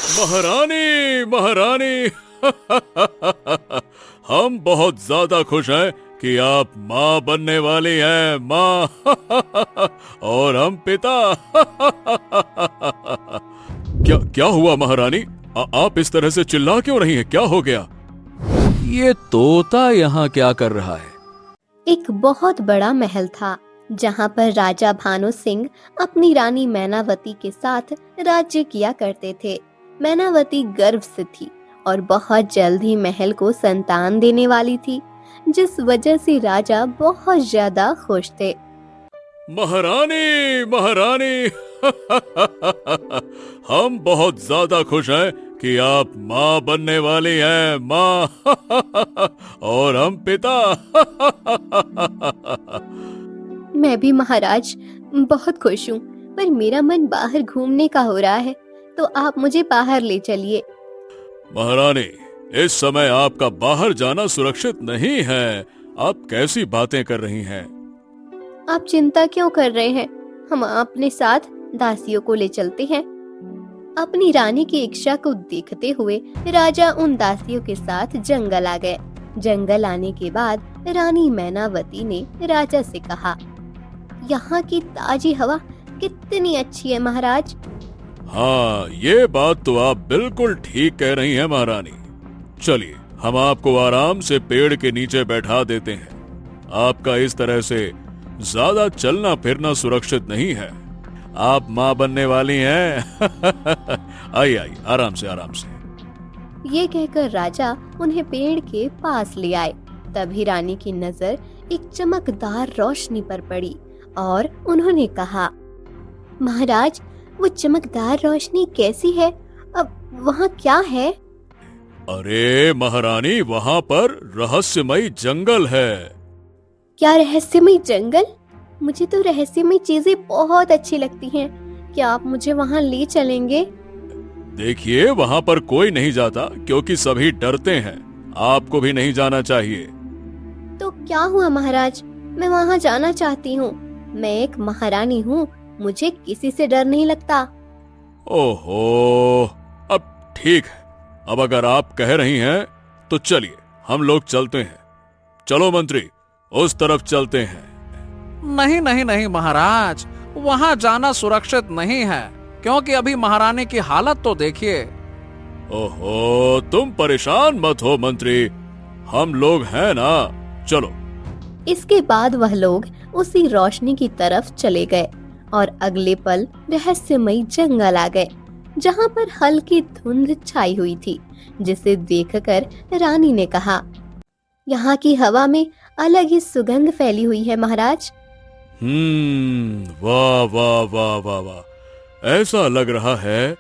महारानी महारानी हम बहुत ज्यादा खुश हैं कि आप माँ बनने वाली हैं माँ और हम पिता क्या क्या हुआ महारानी? आप इस तरह से चिल्ला क्यों रही हैं? क्या हो गया? ये तोता यहाँ क्या कर रहा है? एक बहुत बड़ा महल था जहाँ पर राजा भानु सिंह अपनी रानी मैनावती के साथ राज्य किया करते थे। मैनावती गर्भ से थी और बहुत जल्द ही महल को संतान देने वाली थी, जिस वजह से राजा बहुत ज्यादा खुश थे। महारानी महारानी हम बहुत ज्यादा खुश हैं कि आप माँ बनने वाली हैं माँ और हम पिता मैं भी महाराज बहुत खुश हूँ, पर मेरा मन बाहर घूमने का हो रहा है, तो आप मुझे बाहर ले चलिए। महारानी, इस समय आपका बाहर जाना सुरक्षित नहीं है। आप कैसी बातें कर रही हैं? आप चिंता क्यों कर रहे हैं? हम अपने साथ दासियों को ले चलते हैं। अपनी रानी की इच्छा को देखते हुए राजा उन दासियों के साथ जंगल आ गए। जंगल आने के बाद रानी मैनावती ने राजा से कहा, यहाँ की ताजी हवा कितनी अच्छी है महाराज। हाँ, ये बात तो आप बिल्कुल ठीक कह रही हैं महारानी। चलिए, हम आपको आराम से पेड़ के नीचे बैठा देते हैं। आपका इस तरह से ज्यादा चलना फिरना सुरक्षित नहीं है। आप माँ बनने वाली हैं। आइए आइए, आराम से आराम से। ये कहकर राजा उन्हें पेड़ के पास ले आए। तभी रानी की नजर एक चमकदार रोशनी पर पड़ी और उन्होंने कहा, महाराज, वो चमकदार रोशनी कैसी है? अब वहाँ क्या है? अरे महारानी, वहाँ पर रहस्यमयी जंगल है। क्या रहस्यमय जंगल? मुझे तो रहस्यमय चीजें बहुत अच्छी लगती हैं। क्या आप मुझे वहाँ ले चलेंगे? देखिए, वहाँ पर कोई नहीं जाता क्योंकि सभी डरते हैं। आपको भी नहीं जाना चाहिए। तो क्या हुआ महाराज? मैं वहाँ जाना चाहती हूँ। मैं एक महारानी हूँ, मुझे किसी से डर नहीं लगता। ओहो, अब ठीक है। अब अगर आप कह रही हैं तो चलिए, हम लोग चलते हैं। चलो मंत्री, उस तरफ चलते हैं। नहीं नहीं नहीं महाराज, वहाँ जाना सुरक्षित नहीं है, क्योंकि अभी महारानी की हालत तो देखिए। ओहो, तुम परेशान मत हो मंत्री, हम लोग हैं ना। चलो। इसके बाद वह लोग उसी रोशनी की तरफ चले गए और अगले पल रहस्यमयी जंगल आ गए, जहाँ पर हल्की धुंध छाई हुई थी, जिसे देखकर रानी ने कहा, यहाँ की हवा में अलग ही सुगंध फैली हुई है महाराज। वाह वाह वाह वाह वाह, ऐसा लग रहा है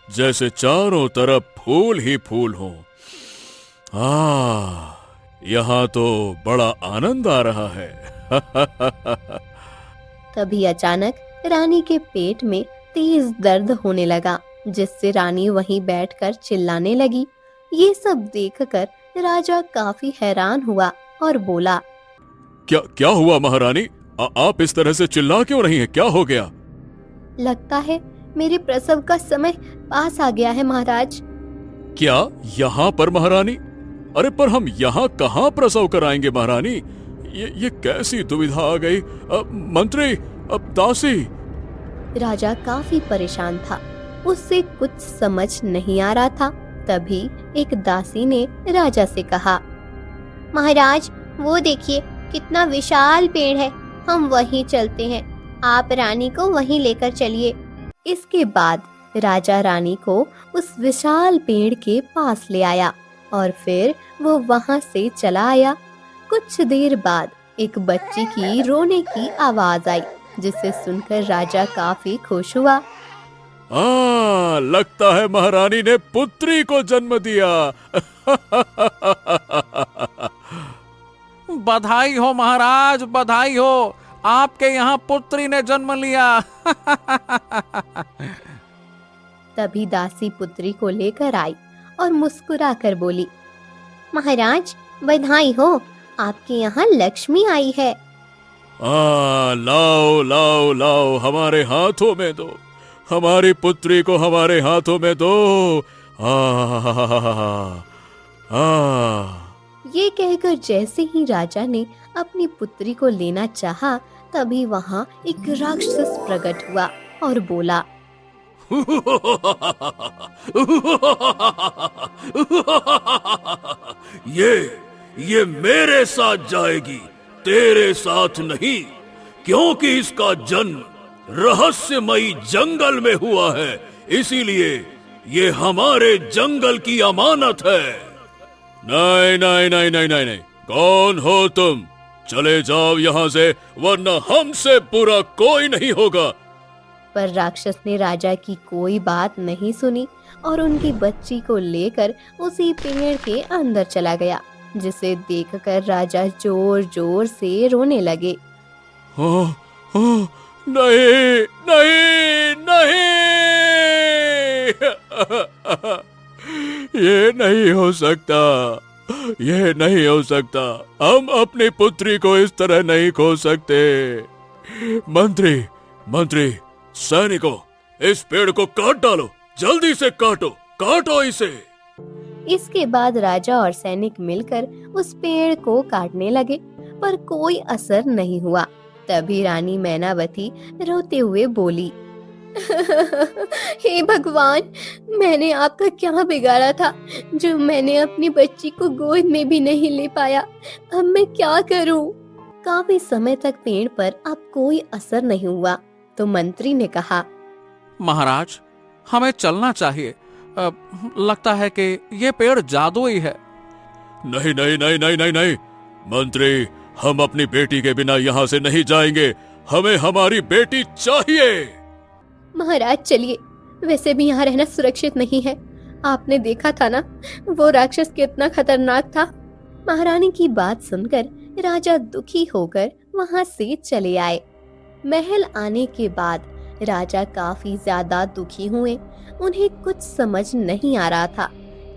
जैसे चारों तरफ फूल ही फूल हों। यहाँ तो बड़ा आनंद आ रहा है। तभी अचानक रानी के पेट में तेज दर्द होने लगा, जिससे रानी वहीं बैठकर चिल्लाने लगी। ये सब देखकर राजा काफी हैरान हुआ और बोला, क्या क्या हुआ महारानी? आप इस तरह से चिल्ला क्यों रही हैं? क्या हो गया? लगता है मेरे प्रसव का समय पास आ गया है महाराज। क्या यहाँ पर महारानी? अरे पर हम यहाँ कहाँ प्रसव कराएंगे महारानी? ये कैसी दुविधा आ गई? मंत्री, अब दासी। राजा काफी परेशान था, उससे कुछ समझ नहीं आ रहा था। तभी एक दासी ने राजा से कहा, महाराज, वो देखिए कितना विशाल पेड़ है, हम वहीं चलते हैं। आप रानी को वहीं लेकर चलिए। इसके बाद राजा रानी को उस विशाल पेड़ के पास ले आया और फिर वो वहां से चला आया। कुछ देर बाद एक बच्ची की रोने की आवाज आई, जिसे सुनकर राजा काफी खुश हुआ। लगता है महारानी ने पुत्री को जन्म दिया। बधाई हो महाराज, बधाई हो, आपके यहाँ पुत्री ने जन्म लिया। तभी दासी पुत्री को लेकर आई और मुस्कुरा कर बोली, महाराज, बधाई हो, आपके यहाँ लक्ष्मी आई है। लाओ लाओ लाओ, हमारे हाथों में दो। हमारी पुत्री को हमारे हाथों में दो। आ, आ, ये कहकर जैसे ही राजा ने अपनी पुत्री को लेना चाहा, तभी वहां एक राक्षस प्रकट हुआ और बोला, ये मेरे साथ जाएगी, तेरे साथ नहीं, क्योंकि इसका जन्म रहस्यमयी जंगल में हुआ है, इसीलिए ये हमारे जंगल की अमानत है। नहीं नहीं नहीं नहीं नहीं नहीं, कौन हो तुम? चले जाओ यहाँ से, वरना हमसे बुरा कोई नहीं होगा। पर राक्षस ने राजा की कोई बात नहीं सुनी और उनकी बच्ची को लेकर उसी पेड़ के अंदर चला गया, जिसे देखकर राजा जोर जोर से रोने लगे। नहीं नहीं नहीं, ये नहीं हो सकता, ये नहीं हो सकता। हम अपनी पुत्री को इस तरह नहीं खो सकते। मंत्री मंत्री, सैनिकों, इस पेड़ को काट डालो, जल्दी से काटो, काटो इसे। इसके बाद राजा और सैनिक मिलकर उस पेड़ को काटने लगे, पर कोई असर नहीं हुआ। तभी रानी मैनावती रोते हुए बोली, हे भगवान, मैंने आपका क्या बिगाड़ा था जो मैंने अपनी बच्ची को गोद में भी नहीं ले पाया। अब मैं क्या करूं? काफी समय तक पेड़ पर अब कोई असर नहीं हुआ, तो मंत्री ने कहा, महाराज, हमें चलना चाहिए। लगता है कि ये पेड़ जादुई है। नहीं नहीं नहीं नहीं नहीं नहीं, मंत्री, हम अपनी बेटी के बिना यहाँ से नहीं जाएंगे, हमें हमारी बेटी चाहिए। महाराज चलिए, वैसे भी यहाँ रहना सुरक्षित नहीं है। आपने देखा था ना, वो राक्षस कितना खतरनाक था। महारानी की बात सुनकर राजा दुखी होकर वहाँ से चले आए। महल आने के बाद राजा काफी ज्यादा दुखी हुए। उन्हें कुछ समझ नहीं आ रहा था।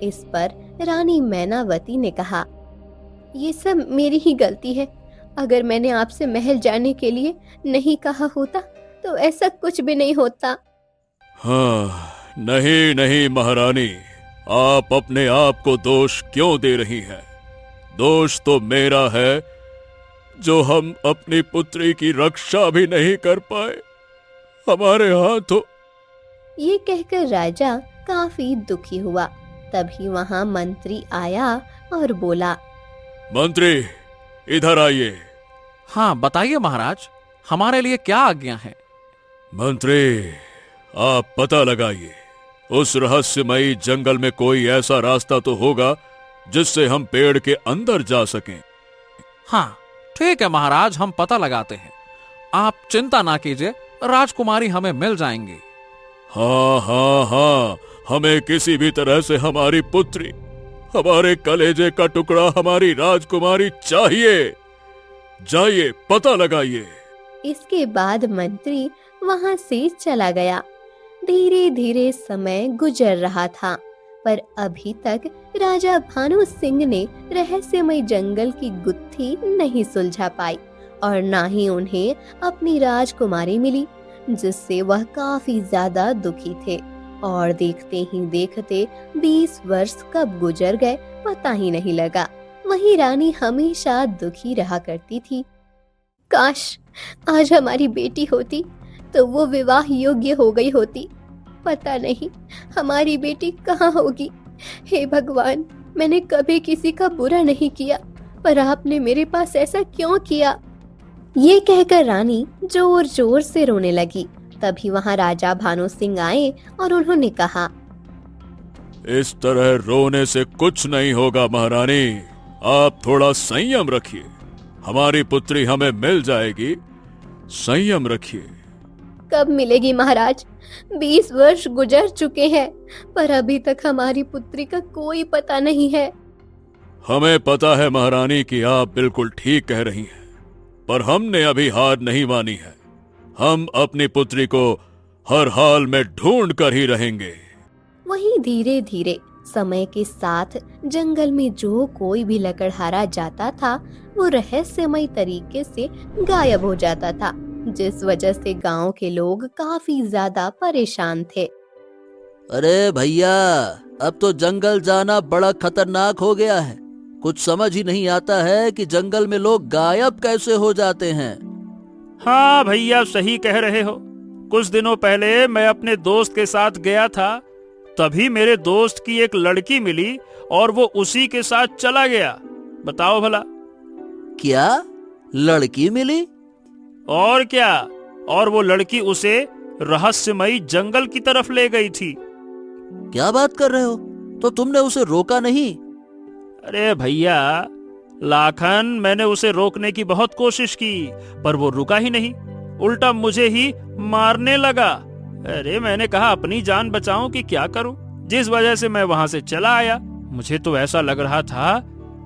इस पर रानी मैनावती ने कहा, ये सब मेरी ही गलती है। अगर मैंने आपसे महल जाने के लिए नहीं कहा होता तो ऐसा कुछ भी नहीं होता। हाँ, नहीं नहीं महारानी, आप अपने आप को दोष क्यों दे रही हैं? दोष तो मेरा है जो हम अपनी पुत्री की रक्षा भी नहीं कर पाए। हमारे हाथों। ये कहकर राजा काफी दुखी हुआ। तभी वहाँ मंत्री आया और बोला, मंत्री, इधर आइए। हाँ, बताइए महाराज, हमारे लिए क्या आज्ञा है? मंत्री, आप पता लगाइए, उस रहस्यमयी जंगल में कोई ऐसा रास्ता तो होगा जिससे हम पेड़ के अंदर जा सकें। हाँ ठीक है महाराज, हम पता लगाते हैं। आप चिंता ना कीजिए, राजकुमारी हमें मिल जाएंगी। हाँ हाँ हाँ, हमें किसी भी तरह से हमारी पुत्री, हमारे कलेजे का टुकड़ा, हमारी राजकुमारी चाहिए। जाइए, पता लगाइए। इसके बाद मंत्री वहां से चला गया। धीरे धीरे समय गुजर रहा था, पर अभी तक राजा भानु सिंह ने रहस्यमय जंगल की गुत्थी नहीं सुलझा पाई और ना ही उन्हें अपनी राजकुमारी मिली, जिससे वह काफी ज्यादा दुखी थे। और देखते ही देखते 20 वर्ष कब गुजर गए पता ही नहीं लगा। वही रानी हमेशा दुखी रहा करती थी। काश आज हमारी बेटी होती तो वो विवाह योग्य हो गई होती। पता नहीं हमारी बेटी कहाँ होगी। हे भगवान, मैंने कभी किसी का बुरा नहीं किया, पर आपने मेरे पास ऐसा क्यों किया? ये कहकर रानी जोर जोर से रोने लगी। तभी वहाँ राजा भानु सिंह आए और उन्होंने कहा, इस तरह रोने से कुछ नहीं होगा महारानी, आप थोड़ा संयम रखिए। हमारी पुत्री हमें मिल जाएगी, संयम रखिए। कब मिलेगी महाराज? 20 वर्ष गुजर चुके हैं, पर अभी तक हमारी पुत्री का कोई पता नहीं है। हमें पता है महारानी कि आप बिल्कुल ठीक कह रही हैं, पर हमने अभी हार नहीं मानी है। हम अपनी पुत्री को हर हाल में ढूंढ कर ही रहेंगे। वहीं धीरे धीरे समय के साथ जंगल में जो कोई भी लकड़हारा जाता था वो रहस्यमय तरीके से गायब हो जाता था। जिस वजह से गांव के लोग काफी ज्यादा परेशान थे। अरे भैया, अब तो जंगल जाना बड़ा खतरनाक हो गया है। कुछ समझ ही नहीं आता है कि जंगल में लोग गायब कैसे हो जाते हैं। हाँ भैया, सही कह रहे हो। कुछ दिनों पहले मैं अपने दोस्त के साथ गया था, तभी मेरे दोस्त की एक लड़की मिली और वो उसी के साथ चला गया। बताओ भला। क्या लड़की मिली? और क्या, और वो लड़की उसे रहस्यमयी जंगल की तरफ ले गई थी। क्या बात कर रहे हो? तो तुमने उसे रोका नहीं? अरे भैया लाखन, मैंने उसे रोकने की बहुत कोशिश की, पर वो रुका ही नहीं, उल्टा मुझे ही मारने लगा। अरे मैंने कहा अपनी जान बचाऊं कि क्या करूं, जिस वजह से मैं वहां से चला आया। मुझे तो ऐसा लग रहा था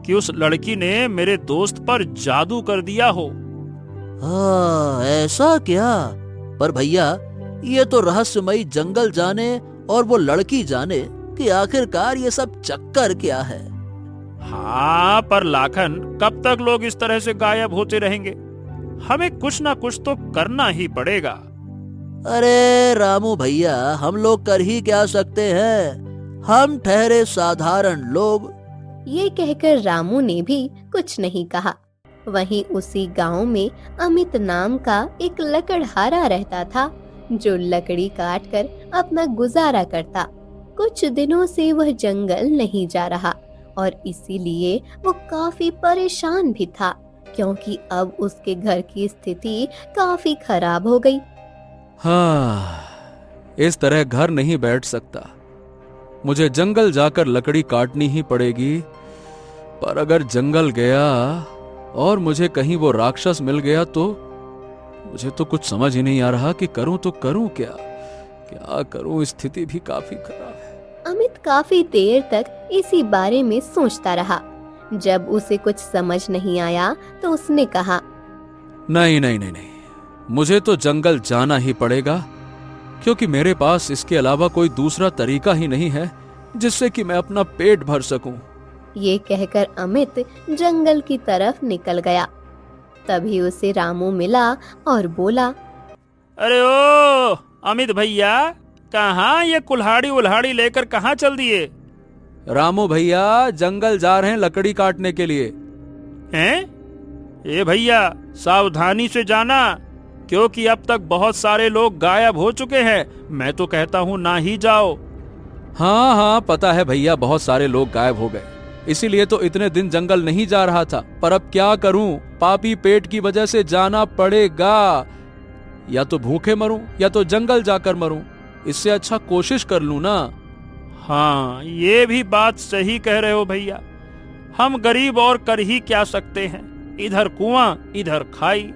कि उस लड़की ने मेरे दोस्त पर जादू कर दिया हो। हाँ, ऐसा क्या? पर भैया, ये तो रहस्यमयी जंगल जाने और वो लड़की जाने कि आखिरकार ये सब चक्कर क्या है। हाँ, पर लाखन, कब तक लोग इस तरह से गायब होते रहेंगे? हमें कुछ ना कुछ तो करना ही पड़ेगा। अरे रामू भैया, हम लोग कर ही क्या सकते हैं? हम ठहरे साधारण लोग। ये कहकर रामू ने भी कुछ नहीं कहा। वहीं उसी गांव में अमित नाम का एक लकड़हारा रहता था, जो लकड़ी काटकर अपना गुजारा करता। कुछ दिनों से वह जंगल नहीं जा रहा और इसीलिए वो काफी परेशान भी था, क्योंकि अब उसके घर की स्थिति काफी खराब हो गई। हाँ, इस तरह घर नहीं बैठ सकता। मुझे जंगल जाकर लकड़ी काटनी ही पड़ेगी। पर अगर जंगल गया और मुझे कहीं वो राक्षस मिल गया तो मुझे तो कुछ समझ ही नहीं आ रहा कि करूं तो करूं क्या करूं। स्थिति भी काफी खराब है। अमित काफी देर तक इसी बारे में सोचता रहा। जब उसे कुछ समझ नहीं आया तो उसने कहा, नहीं नहीं नहीं नहीं, मुझे तो जंगल जाना ही पड़ेगा, क्योंकि मेरे पास इसके अलावा कोई दूसरा तरीका ही नहीं है जिससे कि मैं अपना पेट भर सकूं। ये कहकर अमित जंगल की तरफ निकल गया। तभी उसे रामू मिला और बोला, अरे ओ अमित भैया, कहाँ ये कुल्हाड़ी उल्हाड़ी लेकर कहाँ चल दिए? रामू भैया, जंगल जा रहे हैं लकड़ी काटने के लिए। हैं? ए भैया, सावधानी से जाना, क्योंकि अब तक बहुत सारे लोग गायब हो चुके हैं। मैं तो कहता हूँ ना ही जाओ। हाँ हाँ, पता है भैया, बहुत सारे लोग गायब हो गए, इसीलिए तो इतने दिन जंगल नहीं जा रहा था। पर अब क्या करूं, पापी पेट की वजह से जाना पड़ेगा। या तो भूखे मरूं या तो जंगल जाकर मरूं। इससे अच्छा कोशिश कर लूं ना। हाँ, ये भी बात सही कह रहे हो भैया। हम गरीब और कर ही क्या सकते हैं, इधर कुआं इधर खाई।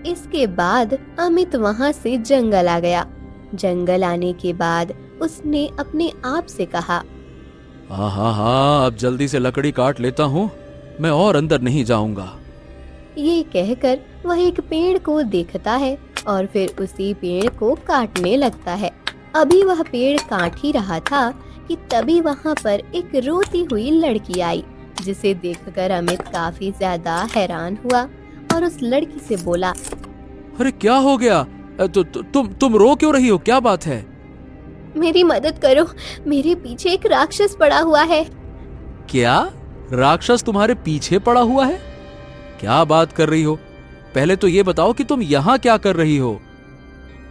इसके बाद अमित वहाँ से जंगल आ गया। जंगल आने के बाद उसने अपने आप से कहा, हाँ, अब जल्दी से लकड़ी काट लेता हूँ, मैं और अंदर नहीं जाऊंगा। ये कहकर वह एक पेड़ को देखता है और फिर उसी पेड़ को काटने लगता है। अभी वह पेड़ काट ही रहा था कि तभी वहाँ पर एक रोती हुई लड़की आई, जिसे देखकर अमित काफी ज्यादा हैरान हुआ और उस लड़की से बोला, अरे क्या हो गया? तुम रो क्यों रही हो? क्या बात है? मेरी मदद करो, मेरे पीछे एक राक्षस पड़ा हुआ है। क्या? राक्षस तुम्हारे पीछे पड़ा हुआ है? क्या बात कर रही हो? पहले तो ये बताओ कि तुम यहाँ क्या कर रही हो?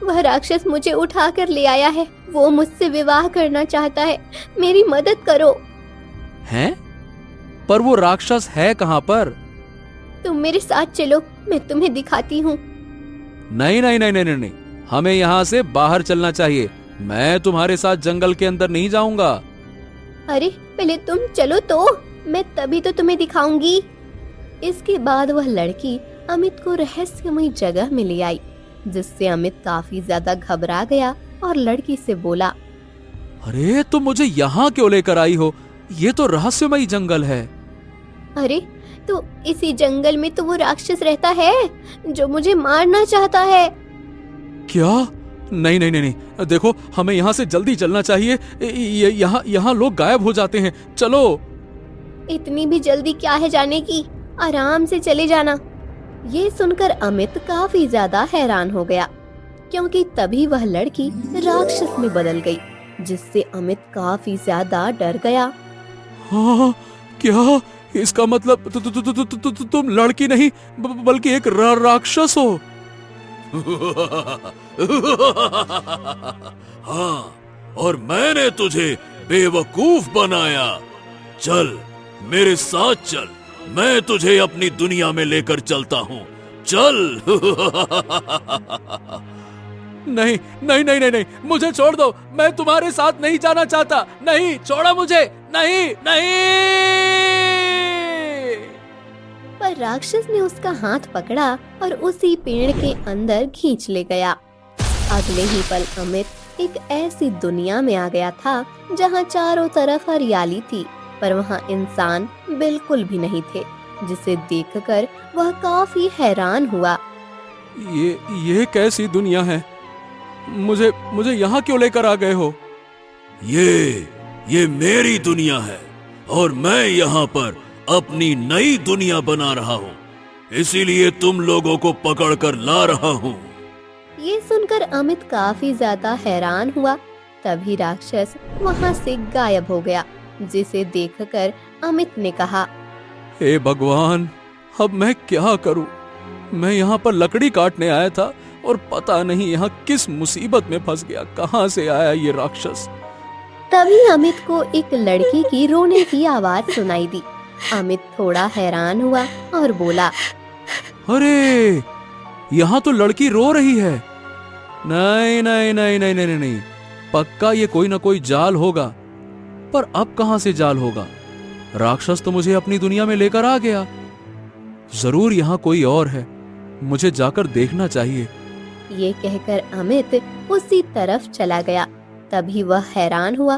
वह राक्षस मुझे उठा कर ले आया है। वो मुझसे विवाह करना चाहता है, मेरी मदद करो। हैं? पर वो राक्षस है कहाँ पर? तुम मेरे साथ चलो, मैं तुम्हें दिखाती हूँ। नहीं नहीं नहीं नहीं नहीं, हमें यहाँ से बाहर चलना चाहिए। मैं तुम्हारे साथ जंगल के अंदर नहीं जाऊंगा। अरे पहले तुम चलो तो, मैं तभी तो तुम्हें दिखाऊंगी। इसके बाद वह लड़की अमित को रहस्यमयी जगह में ले आई, जिससे अमित काफी ज्यादा घबरा गया और लड़की से बोला, अरे तुम मुझे यहाँ क्यों लेकर आई हो? ये तो रहस्यमयी जंगल है। अरे तो इसी जंगल में तो वो राक्षस रहता है जो मुझे मारना चाहता है। क्या? नहीं नहीं नहीं नहीं, देखो हमें यहाँ से जल्दी चलना चाहिए। यहाँ लोग गायब हो जाते हैं। चलो। इतनी भी जल्दी क्या है जाने की, आराम से चले जाना। ये सुनकर अमित काफी ज्यादा हैरान हो गया, क्योंकि तभी वह लड़की राक्षस में बदल गई, जिससे अमित काफी ज्यादा डर गया। हाँ, क्या इसका मतलब तुम लड़की नहीं बल्कि एक राक्षस हो? हाँ, और मैंने तुझे बेवकूफ बनाया। चल मेरे साथ चल, मैं तुझे अपनी दुनिया में लेकर चलता हूँ। चल। नहीं नहीं नहीं नहीं नहीं, मुझे छोड़ दो, मैं तुम्हारे साथ नहीं जाना चाहता। नहीं, छोड़ो मुझे, नहीं नहीं। पर राक्षस ने उसका हाथ पकड़ा और उसी पेड़ के अंदर खींच ले गया। अगले ही पल अमित एक ऐसी दुनिया में आ गया था जहाँ चारों तरफ हरियाली थी, पर वहाँ इंसान बिल्कुल भी नहीं थे, जिसे देखकर वह काफी हैरान हुआ। ये कैसी दुनिया है? मुझे यहाँ क्यों लेकर आ गए हो? ये मेरी दुनिया है और मैं यहाँ पर अपनी नई दुनिया बना रहा हूँ, इसीलिए तुम लोगों को पकड़कर ला रहा हूँ। ये सुनकर अमित काफी ज्यादा हैरान हुआ। तभी राक्षस वहाँ से गायब हो गया, जिसे देखकर अमित ने कहा, हे भगवान, अब मैं क्या करूं? मैं यहाँ पर लकड़ी काटने आया था और पता नहीं यहाँ किस मुसीबत में फंस गया। कहाँ से आया ये राक्षस? तभी अमित को एक लड़की की रोने की आवाज सुनाई दी। अमित थोड़ा हैरान हुआ और बोला, अरे, यहाँ तो लड़की रो रही है। नहीं नहीं नहीं नहीं नहीं नहीं, पक्का ये कोई ना कोई जाल होगा। पर अब कहाँ से जाल होगा? राक्षस तो मुझे अपनी दुनिया में लेकर आ गया। जरूर यहाँ कोई और है, मुझे जाकर देखना चाहिए। ये कहकर अमित उसी तरफ चला गया। तभी वह हैरान हुआ,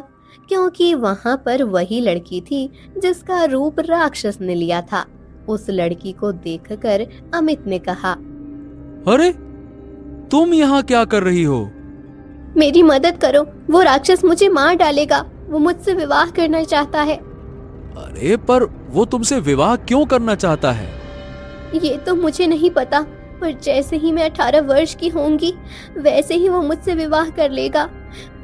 क्योंकि वहाँ पर वही लड़की थी जिसका रूप राक्षस ने लिया था। उस लड़की को देखकर अमित ने कहा, अरे, तुम यहाँ क्या कर रही हो? मेरी मदद करो, वो राक्षस मुझे मार डालेगा। वो मुझसे विवाह करना चाहता है। अरे, पर वो तुमसे विवाह क्यों करना चाहता है? ये तो मुझे नहीं पता, पर जैसे ही मैं 18 वर्ष की होंगी वैसे ही वो मुझसे विवाह कर लेगा,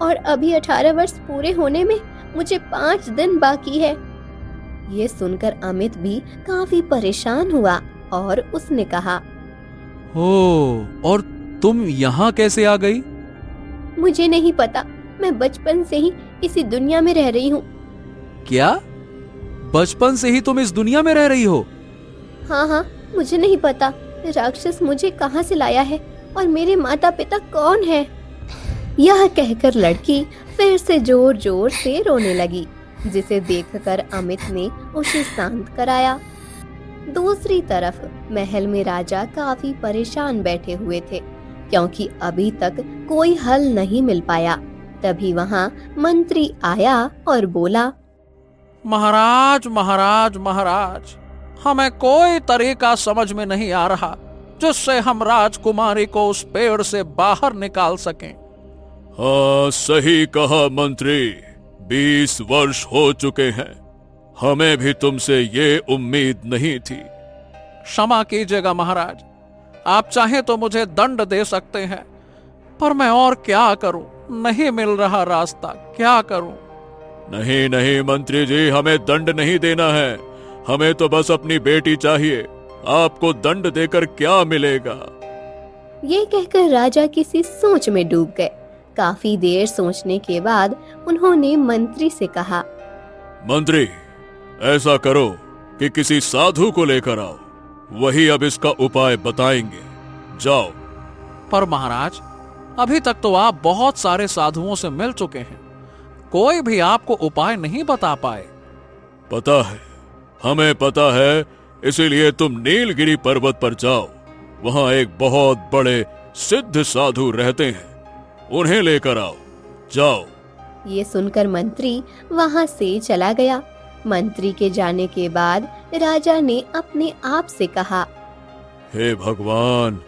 और अभी 18 वर्ष पूरे होने में मुझे 5 दिन बाकी है। ये सुनकर अमित भी काफी परेशान हुआ और उसने कहा, ओ, और तुम यहाँ कैसे आ गई? मुझे नहीं पता, मैं बचपन से ही इसी दुनिया में रह रही हूँ। क्या? बचपन से ही तुम इस दुनिया में रह रही हो? हाँ, मुझे नहीं पता राक्षस मुझे कहाँ से लाया है और मेरे माता पिता कौन है। यह कहकर लड़की फिर से जोर जोर से रोने लगी, जिसे देखकर अमित ने उसे शांत कराया। दूसरी तरफ महल में राजा काफी परेशान बैठे हुए थे, क्योंकि अभी तक कोई हल नहीं मिल पाया। तभी वहाँ मंत्री आया और बोला, महाराज महाराज महाराज, हमें कोई तरीका समझ में नहीं आ रहा जिससे हम राजकुमारी को उस पेड़ से बाहर निकाल सकें। हाँ, सही कहा मंत्री, 20 वर्ष हो चुके हैं, हमें भी तुमसे ये उम्मीद नहीं थी। क्षमा कीजिएगा महाराज, आप चाहें तो मुझे दंड दे सकते हैं, पर मैं और क्या करूं? नहीं मिल रहा रास्ता, क्या करूं? नहीं नहीं मंत्री जी, हमें दंड नहीं देना है, हमें तो बस अपनी बेटी चाहिए। आपको दंड देकर क्या मिलेगा? ये कहकर राजा किसी सोच में डूब गए। काफी देर सोचने के बाद उन्होंने मंत्री से कहा, मंत्री, ऐसा करो कि किसी साधु को लेकर आओ, वही अब इसका उपाय बताएंगे। जाओ। पर महाराज, अभी तक तो आप बहुत सारे साधुओं से मिल चुके हैं, कोई भी आपको उपाय नहीं बता पाए। पता है, हमें पता है, इसीलिए तुम नीलगिरी पर्वत पर जाओ, वहां एक बहुत बड़े सिद्ध साधु रहते हैं, उन्हें लेकर आओ। जाओ। ये सुनकर मंत्री वहां से चला गया। मंत्री के जाने के बाद राजा ने अपने आप से कहा, हे भगवान,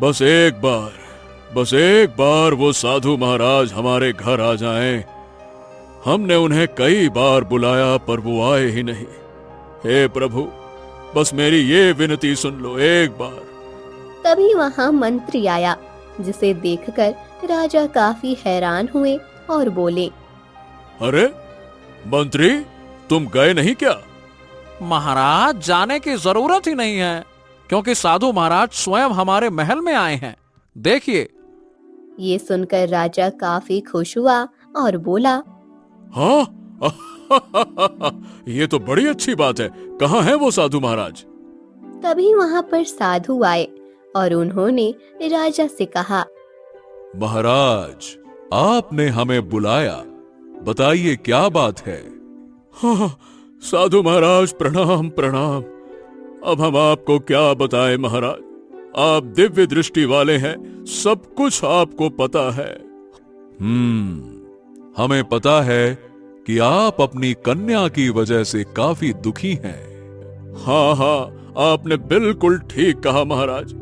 बस एक बार वो साधु महाराज हमारे घर आ जाएं। हमने उन्हें कई बार बुलाया पर वो आए ही नहीं। हे प्रभु, बस मेरी ये विनती सुन लो एक बार। तभी वहां मंत्री आया, जिसे देखकर राजा काफी हैरान हुए और बोले, अरे मंत्री, तुम गए नहीं क्या? महाराज, जाने की जरूरत ही नहीं है, क्योंकि साधु महाराज स्वयं हमारे महल में आए हैं। देखिए। ये सुनकर राजा काफी खुश हुआ और बोला, हाँ ये तो बड़ी अच्छी बात है। कहाँ है वो साधु महाराज? तभी वहां पर साधु आए और उन्होंने राजा से कहा, महाराज, आपने हमें बुलाया, बताइए क्या बात है? हाँ साधु महाराज, प्रणाम प्रणाम। अब हम आपको क्या बताएं महाराज, आप दिव्य दृष्टि वाले हैं, सब कुछ आपको पता है। हमें पता है कि आप अपनी कन्या की वजह से काफी दुखी हैं। हाँ, आपने बिल्कुल ठीक कहा महाराज।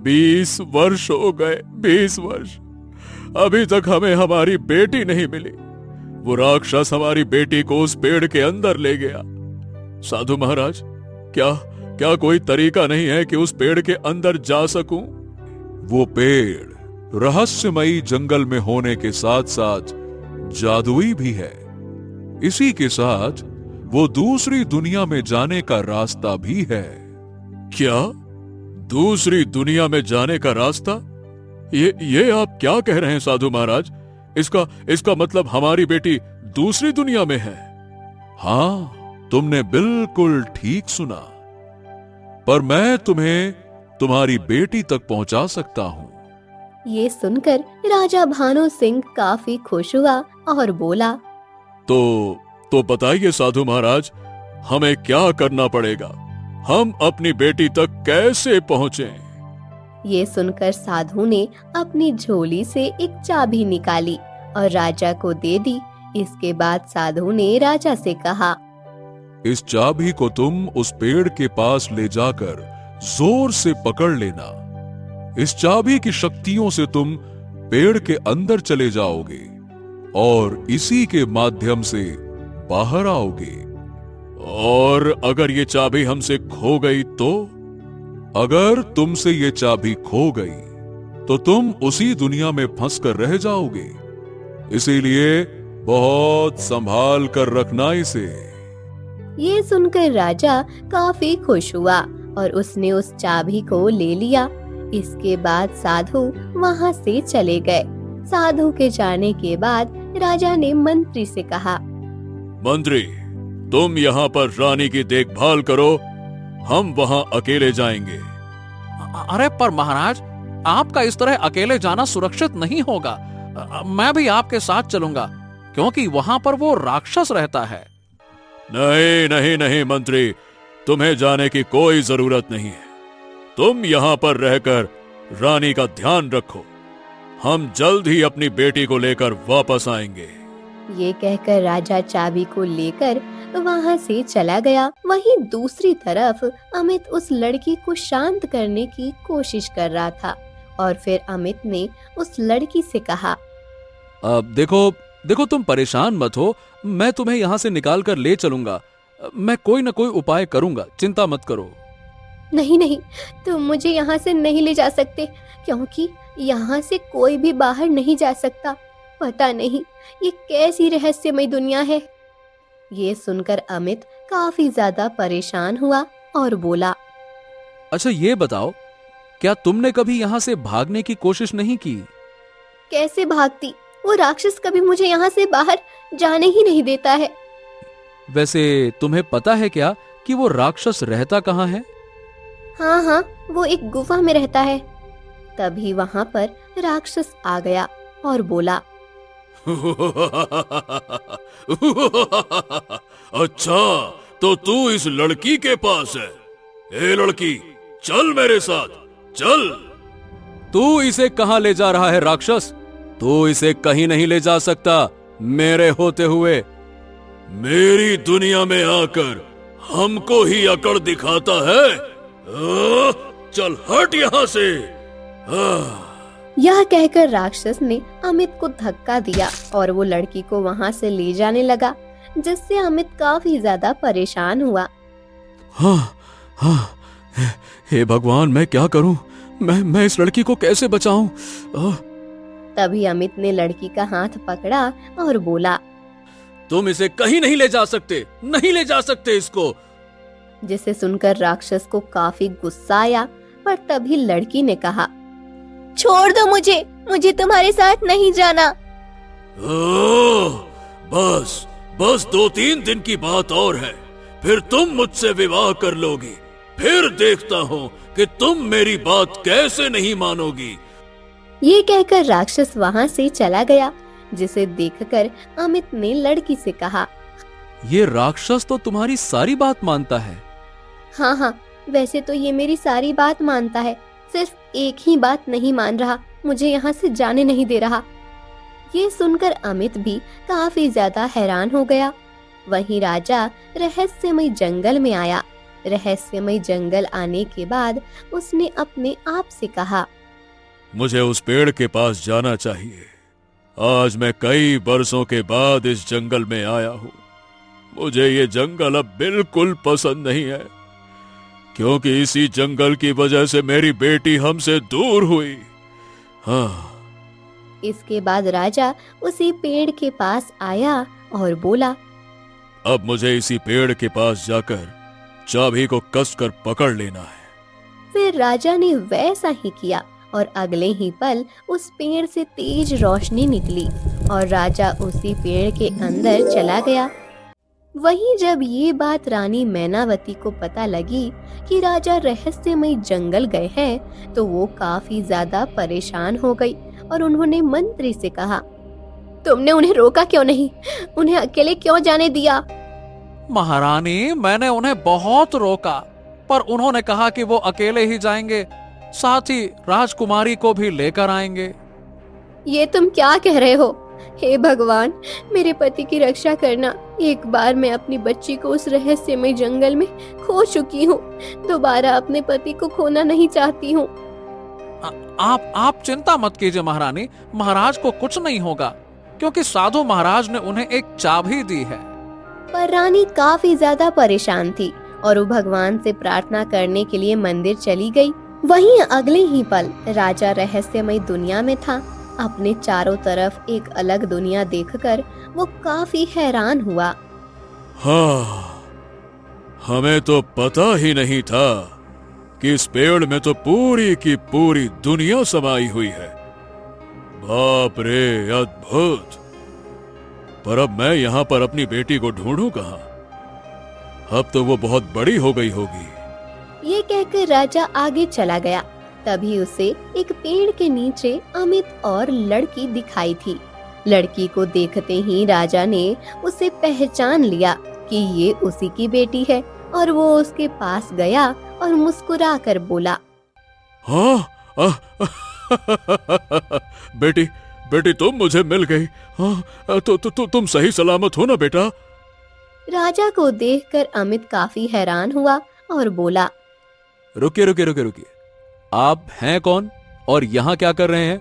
20 वर्ष हो गए, 20 वर्ष, अभी तक हमें हमारी बेटी नहीं मिली। वो राक्षस हमारी बेटी को उस पेड़ के अंदर ले गया। साधु महाराज, क्या कोई तरीका नहीं है कि उस पेड़ के अंदर जा सकूं? वो पेड़ रहस्यमयी जंगल में होने के साथ साथ जादुई भी है। इसी के साथ वो दूसरी दुनिया में जाने का रास्ता भी है। क्या? दूसरी दुनिया में जाने का रास्ता? ये आप क्या कह रहे हैं साधु महाराज? इसका मतलब हमारी बेटी दूसरी दुनिया में है? हाँ, तुमने बिल्कुल ठीक सुना। पर मैं तुम्हें तुम्हारी बेटी तक पहुंचा सकता हूं। ये सुनकर राजा भानु सिंह काफी खुश हुआ और बोला, तो बताइए साधु महाराज, हमें क्या करना पड़ेगा? हम अपनी बेटी तक कैसे पहुंचें? ये सुनकर साधु ने अपनी झोली से एक चाबी निकाली और राजा को दे दी। इसके बाद साधु ने राजा से कहा, इस चाबी को तुम उस पेड़ के पास ले जाकर जोर से पकड़ लेना। इस चाबी की शक्तियों से तुम पेड़ के अंदर चले जाओगे और इसी के माध्यम से बाहर आओगे। और अगर ये चाबी हमसे खो गई तो? अगर तुमसे ये चाबी खो गई तो तुम उसी दुनिया में फंस कर रह जाओगे। इसीलिए बहुत संभाल कर रखना इसे। ये सुनकर राजा काफी खुश हुआ और उसने उस चाबी को ले लिया। इसके बाद साधु वहां से चले गए। साधु के जाने के बाद राजा ने मंत्री से कहा, मंत्री, तुम यहाँ पर रानी की देखभाल करो, हम वहाँ अकेले जाएंगे। अरे पर महाराज, आपका इस तरह अकेले जाना सुरक्षित नहीं होगा। मैं भी आपके साथ चलूंगा, क्योंकि वहां पर वो राक्षस रहता है। नहीं मंत्री, तुम्हें जाने की कोई जरूरत नहीं है। तुम यहाँ पर रहकर रानी का ध्यान रखो, हम जल्द ही अपनी बेटी को लेकर वापस आएंगे। ये कहकर राजा चाबी को लेकर वहां से चला गया। वहीं दूसरी तरफ अमित उस लड़की को शांत करने की कोशिश कर रहा था और फिर अमित ने उस लड़की से कहा, अब देखो तुम परेशान मत हो, मैं तुम्हें यहाँ से निकाल कर ले चलूंगा। मैं कोई न कोई उपाय करूंगा, चिंता मत करो। नहीं, तुम मुझे यहाँ से नहीं ले जा सकते, क्योंकि यहाँ से कोई भी बाहर नहीं जा सकता। पता नहीं ये कैसी रहस्यमय दुनिया है। ये सुनकर अमित काफी ज्यादा परेशान हुआ और बोला, अच्छा ये बताओ, क्या तुमने कभी यहाँ से भागने की कोशिश नहीं की? कैसे भागती? वो राक्षस कभी मुझे यहाँ से बाहर जाने ही नहीं देता है। वैसे तुम्हें पता है क्या कि वो राक्षस रहता कहाँ है? हाँ, वो एक गुफा में रहता है। तभी वहाँ पर राक्षस आ गया और बोला, अच्छा, तो तू इस लड़की के पास है? ए लड़की, चल मेरे साथ, चल। तू इसे कहाँ ले जा रहा है राक्षस? तू इसे कहीं नहीं ले जा सकता मेरे होते हुए। मेरी दुनिया में आकर हमको ही अकड़ दिखाता है? चल हट यहाँ से। यह कहकर राक्षस ने अमित को धक्का दिया और वो लड़की को वहाँ से ले जाने लगा, जिससे अमित काफी ज्यादा परेशान हुआ। हाँ, हे भगवान, मैं क्या करूं? मैं इस लड़की को कैसे बचाऊं? तभी अमित ने लड़की का हाथ पकड़ा और बोला, तुम इसे कहीं नहीं ले जा सकते, नहीं ले जा सकते इसको। जिसे सुनकर राक्षस को काफी गुस्सा आया, पर तभी लड़की ने कहा, छोड़ दो मुझे तुम्हारे साथ नहीं जाना। ओह, बस बस 2-3 दिन की बात और है, फिर तुम मुझसे विवाह कर लोगी। फिर देखता हूँ कि तुम मेरी बात कैसे नहीं मानोगी। ये कहकर राक्षस वहाँ से चला गया, जिसे देखकर अमित ने लड़की से कहा, ये राक्षस तो तुम्हारी सारी बात मानता है। हाँ, वैसे तो ये मेरी सारी बात मानता है, सिर्फ एक ही बात नहीं मान रहा, मुझे यहाँ से जाने नहीं दे रहा। ये सुनकर अमित भी काफी ज्यादा हैरान हो गया। वहीं राजा रहस्यमय जंगल में आया। रहस्यमय जंगल आने के बाद उसने अपने आप से कहा, मुझे उस पेड़ के पास जाना चाहिए। आज मैं कई बरसों के बाद इस जंगल में आया हूँ। मुझे ये जंगल अब बिल्कुल पसंद नहीं है, क्योंकि इसी जंगल की वजह से मेरी बेटी हमसे दूर हुई। हाँ। इसके बाद राजा उसी पेड़ के पास आया और बोला, अब मुझे इसी पेड़ के पास जाकर चाबी को कसकर पकड़ लेना है। फिर राजा ने वैसा ही किया और अगले ही पल उस पेड़ से तेज रोशनी निकली और राजा उसी पेड़ के अंदर चला गया। वहीं जब ये बात रानी मैनावती को पता लगी कि राजा रहस्यमय जंगल गए हैं, तो वो काफी ज्यादा परेशान हो गई और उन्होंने मंत्री से कहा, तुमने उन्हें रोका क्यों नहीं? उन्हें अकेले क्यों जाने दिया? महारानी, मैंने उन्हें बहुत रोका, पर उन्होंने कहा कि वो अकेले ही जाएंगे, साथ ही राजकुमारी को भी लेकर आएंगे। ये तुम क्या कह रहे हो? हे भगवान, मेरे पति की रक्षा करना। एक बार मैं अपनी बच्ची को उस रहस्यमय जंगल में खो चुकी हूँ, दोबारा अपने पति को खोना नहीं चाहती हूँ। आप चिंता मत कीजिए महारानी, महाराज को कुछ नहीं होगा, क्योंकि साधु महाराज ने उन्हें एक चाबी दी है। पर रानी काफी ज्यादा परेशान थी और वो भगवान से प्रार्थना करने के लिए मंदिर चली गई। वहीं अगले ही पल राजा रहस्यमय दुनिया में था। अपने चारों तरफ एक अलग दुनिया देखकर वो काफी हैरान हुआ। हाँ, हमें तो पता ही नहीं था कि इस पेड़ में तो पूरी की पूरी दुनिया समाई हुई है। बाप रे, अद्भुत। पर अब मैं यहाँ पर अपनी बेटी को ढूंढूं कहाँ? अब तो वो बहुत बड़ी हो गई होगी। ये कहकर राजा आगे चला गया। तभी उसे एक पेड़ के नीचे अमित और लड़की दिखाई थी। लड़की को देखते ही राजा ने उसे पहचान लिया कि ये उसी की बेटी है और वो उसके पास गया और मुस्कुरा कर बोला, हाँ, बेटी तुम मुझे मिल गई। हाँ, तो तुम सही सलामत हो ना बेटा? राजा को देखकर अमित काफी हैरान हुआ और बोला, रुकिए, आप हैं कौन और यहाँ क्या कर रहे हैं?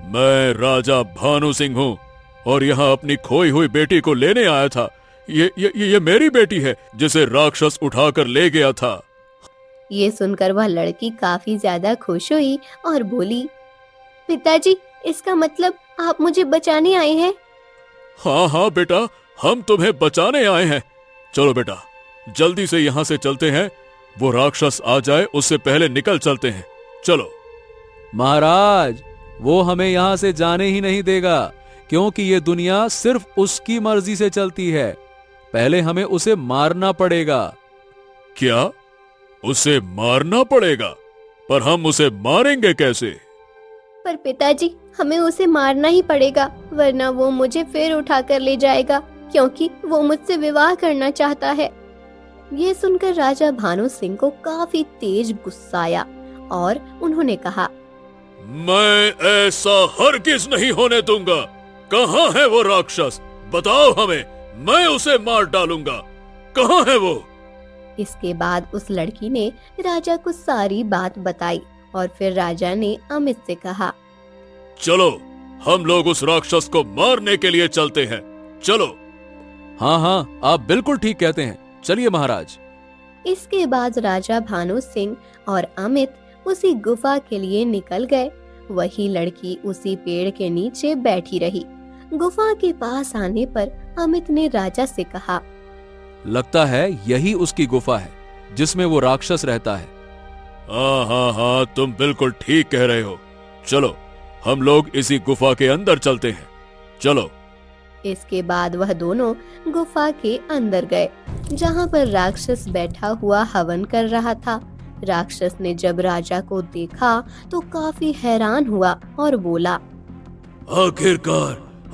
मैं राजा भानु सिंह हूँ और यहाँ अपनी खोई हुई बेटी को लेने आया था। ये मेरी बेटी है, जिसे राक्षस उठाकर ले गया था। ये सुनकर वह लड़की काफी ज्यादा खुश हुई और बोली, पिताजी, इसका मतलब आप मुझे बचाने आए हैं? हाँ बेटा, हम तुम्हें बचाने आए हैं। चलो बेटा, जल्दी से यहाँ से चलते हैं। वो राक्षस आ जाए उससे पहले निकल चलते हैं। चलो। महाराज, वो हमें यहाँ से जाने ही नहीं देगा, क्योंकि ये दुनिया सिर्फ उसकी मर्जी से चलती है। पहले हमें उसे मारना पड़ेगा। क्या? उसे मारना पड़ेगा? पर हम उसे मारेंगे कैसे? पर पिताजी, हमें उसे मारना ही पड़ेगा, वरना वो मुझे फिर उठाकर ले जाएगा, क्योंकि वो मुझसे विवाह करना चाहता है। ये सुनकर राजा भानु सिंह को काफी तेज गुस्सा आया और उन्होंने कहा, मैं ऐसा हरगिज नहीं होने दूंगा। कहाँ है वो राक्षस? बताओ हमें, मैं उसे मार डालूंगा। कहाँ है वो? इसके बाद उस लड़की ने राजा को सारी बात बताई और फिर राजा ने अमित से कहा, चलो, हम लोग उस राक्षस को मारने के लिए चलते हैं। चलो। हाँ, आप बिल्कुल ठीक कहते हैं। चलिए महाराज। इसके बाद राजा भानु सिंह और अमित उसी गुफा के लिए निकल गए। वही लड़की उसी पेड़ के नीचे बैठी रही। गुफा के पास आने पर अमित ने राजा से कहा, लगता है यही उसकी गुफा है जिसमें वो राक्षस रहता है। हाँ, तुम बिल्कुल ठीक कह रहे हो। चलो हम लोग इसी गुफा के अंदर चलते हैं, चलो। इसके बाद वह दोनों गुफा के अंदर गए, जहाँ पर राक्षस बैठा हुआ हवन कर रहा था। राक्षस ने जब राजा को देखा तो काफी हैरान हुआ और बोला,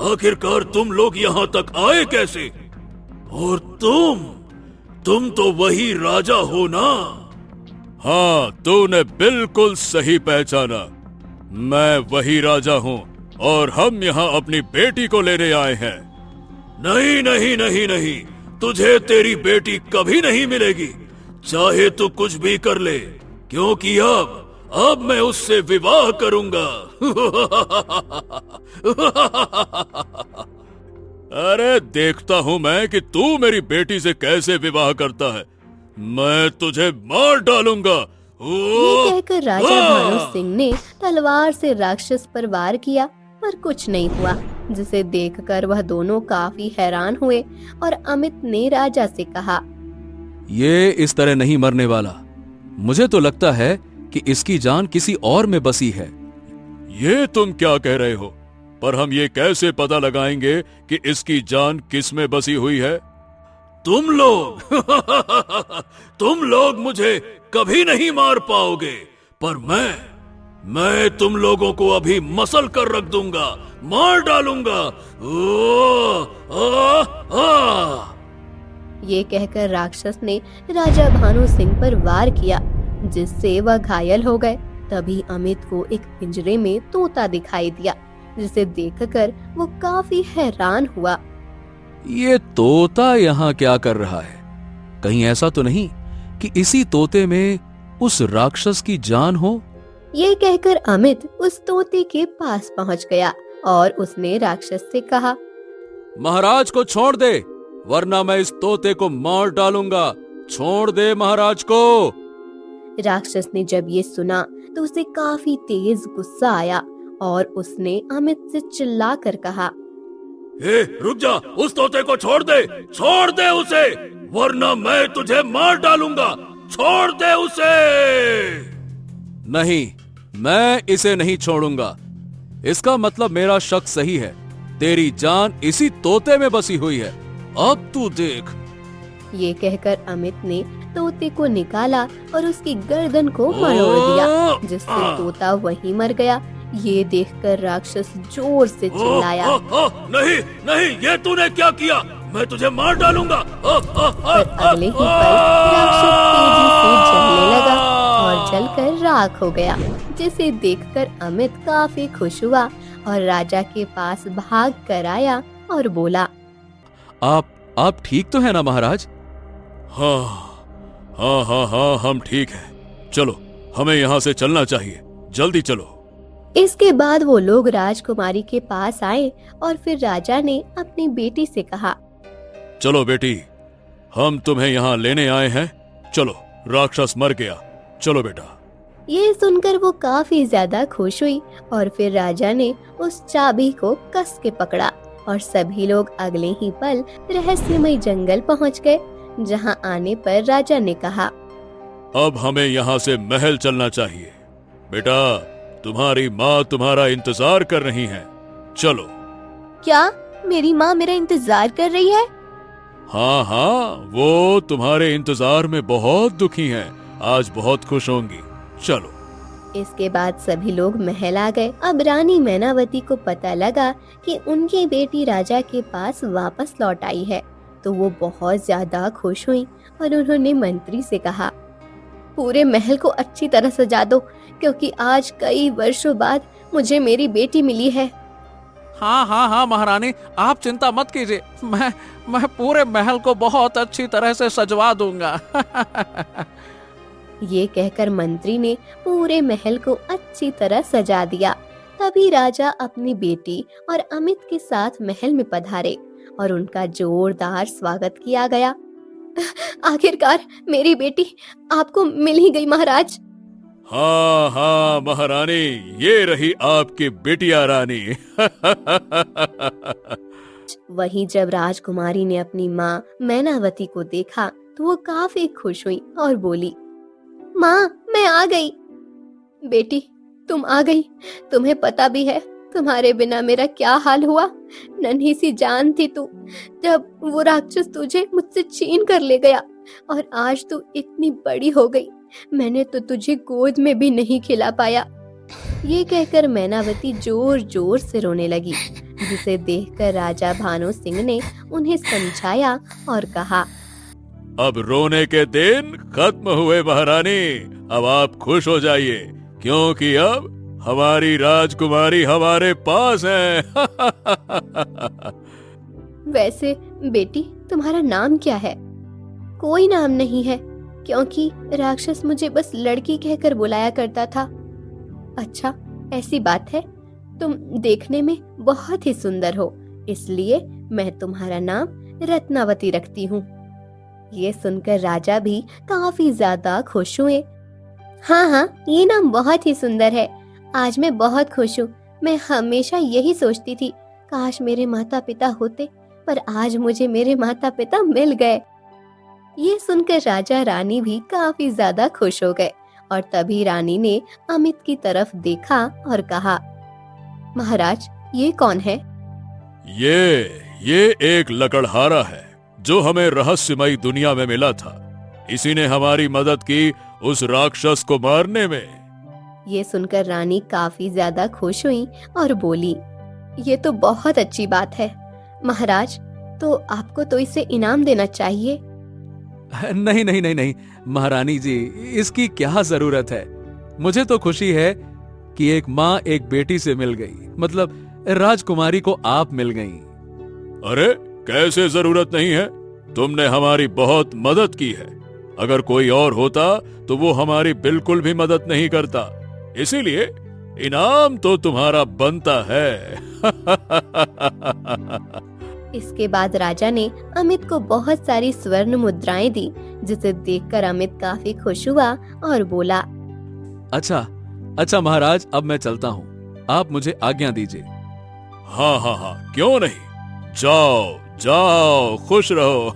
आखिरकार तुम लोग यहाँ तक आए कैसे? और तुम तो वही राजा हो ना? हाँ, तूने बिल्कुल सही पहचाना। मैं वही राजा हूँ और हम यहाँ अपनी बेटी को लेने आए हैं। नहीं, तुझे तेरी बेटी कभी नहीं मिलेगी, चाहे तू कुछ भी कर ले, क्योंकि अब मैं उससे विवाह करूंगा। अरे देखता हूँ मैं कि तू मेरी बेटी से कैसे विवाह करता है। मैं तुझे मार डालूंगा। ये कहकर राजा भानु सिंह ने तलवार से राक्षस पर वार किया, पर कुछ नहीं हुआ, जिसे देखकर वह दोनों काफी हैरान हुए। और अमित ने राजा से कहा, ये इस तरह नहीं मरने वाला। मुझे तो लगता है कि इसकी जान किसी और में बसी है। ये तुम क्या कह रहे हो? पर हम ये कैसे पता लगाएंगे कि इसकी जान किस में बसी हुई है? तुम लोग मुझे कभी नहीं मार पाओगे, पर मैं तुम लोगों को अभी मसल कर रख दूंगा, मार डालूंगा। ये कहकर राक्षस ने राजा भानु सिंह पर वार किया, जिससे वह घायल हो गए। तभी अमित को एक पिंजरे में तोता दिखाई दिया, जिसे देखकर वो काफी हैरान हुआ। ये तोता यहाँ क्या कर रहा है? कहीं ऐसा तो नहीं कि इसी तोते में उस राक्षस की जान हो? ये कहकर अमित उस तोते के पास पहुँच गया और उसने राक्षस से कहा, महाराज को छोड़ दे, वरना मैं इस तोते को मार डालूंगा। छोड़ दे महाराज को। राक्षस ने जब ये सुना तो उसे काफी तेज गुस्सा आया और उसने अमित से चिल्लाकर कहा, रुक जा, उस तोते को छोड़ दे उसे, वरना मैं तुझे मार डालूंगा। छोड़ दे उसे। नहीं, मैं इसे नहीं छोड़ूंगा। इसका मतलब मेरा शक सही है, तेरी जान इसी तोते में बसी हुई है। अब तू देख। ये कहकर अमित ने तोते को निकाला और उसकी गर्दन को मरोड़ दिया, जिससे तोता वहीं मर गया। ये देखकर राक्षस जोर से चिल्लाया, नहीं, ये तूने क्या किया? मैं तुझे मार डालूंगा। पर अगले ही पल राक्षस तेजी से जलने लगा और जलकर राख हो गया, जिसे देखकर अमित काफी खुश हुआ और राजा के पास भाग कर आया और बोला, आप ठीक तो है ना महाराज? हाँ, हम ठीक हैं। चलो, हमें यहाँ से चलना चाहिए, जल्दी चलो। इसके बाद वो लोग राजकुमारी के पास आए और फिर राजा ने अपनी बेटी से कहा, चलो बेटी, हम तुम्हें यहाँ लेने आए हैं। चलो, राक्षस मर गया, चलो बेटा। ये सुनकर वो काफी ज्यादा खुश हुई और फिर राजा ने उस चाबी को कस के पकड़ा और सभी लोग अगले ही पल रहस्यमय जंगल पहुँच गए, जहाँ आने पर राजा ने कहा, अब हमें यहाँ से महल चलना चाहिए। बेटा, तुम्हारी माँ तुम्हारा इंतजार कर रही है, चलो। क्या मेरी माँ मेरा इंतजार कर रही है? हाँ, वो तुम्हारे इंतजार में बहुत दुखी हैं, आज बहुत खुश होंगी, चलो। इसके बाद सभी लोग महल आ गए। अब रानी मैनावती को पता लगा कि उनकी बेटी राजा के पास वापस लौट आई है, तो वो बहुत ज्यादा खुश हुई और उन्होंने मंत्री से कहा, पूरे महल को अच्छी तरह सजा दो, क्योंकि आज कई वर्षों बाद मुझे मेरी बेटी मिली है। हाँ महारानी, आप चिंता मत कीजिए, मैं पूरे महल को बहुत अच्छी तरह से सजवा दूंगा। ये कहकर मंत्री ने पूरे महल को अच्छी तरह सजा दिया। तभी राजा अपनी बेटी और अमित के साथ महल में पधारे और उनका जोरदार स्वागत किया गया। आखिरकार मेरी बेटी आपको मिल ही गई महाराज। हाँ हाँ महारानी, ये रही आपकी बिटिया रानी। वहीं जब राजकुमारी ने अपनी माँ मैनावती को देखा तो वो काफी खुश हुई और बोली, माँ मैं आ गई। बेटी तुम आ गई, तुम्हें पता भी है तुम्हारे बिना मेरा क्या हाल हुआ। नन्ही सी जान थी तू जब वो राक्षस तुझे मुझसे छीन कर ले गया, और आज तू इतनी बड़ी हो गई, मैंने तो तुझे गोद में भी नहीं खिला पाया। ये कहकर मैनावती जोर जोर से रोने लगी, जिसे देखकर राजा भानु सिंह ने उन्हें समझाया और कहा, अब रोने के दिन खत्म हुए महारानी, अब आप खुश हो जाइए, क्योंकि अब हमारी राजकुमारी हमारे पास है। वैसे बेटी तुम्हारा नाम क्या है? कोई नाम नहीं है, क्योंकि राक्षस मुझे बस लड़की कहकर बुलाया करता था। अच्छा ऐसी बात है, तुम देखने में बहुत ही सुंदर हो, इसलिए मैं तुम्हारा नाम रत्नावती रखती हूँ। ये सुनकर राजा भी काफी ज्यादा खुश हुए। हाँ हाँ, ये नाम बहुत ही सुंदर है, आज मैं बहुत खुश हूँ। मैं हमेशा यही सोचती थी, काश मेरे माता पिता होते, पर आज मुझे मेरे माता पिता मिल गए। ये सुनकर राजा रानी भी काफी ज्यादा खुश हो गए, और तभी रानी ने अमित की तरफ देखा और कहा, महाराज ये कौन है? ये एक लकड़हारा है जो हमें रहस्यमयी दुनिया में मिला था। इसी ने हमारी मदद की उस राक्षस को मारने में। ये सुनकर रानी काफी ज्यादा खुश हुई और बोली, ये तो बहुत अच्छी बात है महाराज, तो आपको तो इसे इनाम देना चाहिए। नहीं नहीं नहीं नहीं महारानी जी, इसकी क्या जरूरत है। मुझे तो खुशी है कि एक माँ एक बेटी से मिल गई, मतलब राजकुमारी को आप मिल गई। अरे कैसे जरूरत नहीं है, तुमने हमारी बहुत मदद की है। अगर कोई और होता तो वो हमारी बिल्कुल भी मदद नहीं करता, इसीलिए इनाम तो तुम्हारा बनता है। इसके बाद राजा ने अमित को बहुत सारी स्वर्ण मुद्राएं दी, जिसे देखकर अमित काफी खुश हुआ और बोला, अच्छा महाराज, अब मैं चलता हूँ, आप मुझे आज्ञा दीजिए। हाँ हाँ हाँ, क्यों नहीं, जाओ जाओ, खुश रहो।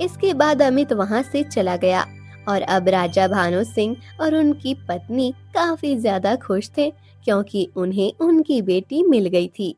इसके बाद अमित वहाँ से चला गया, और अब राजा भानु सिंह और उनकी पत्नी काफी ज्यादा खुश थे, क्योंकि उन्हें उनकी बेटी मिल गई थी।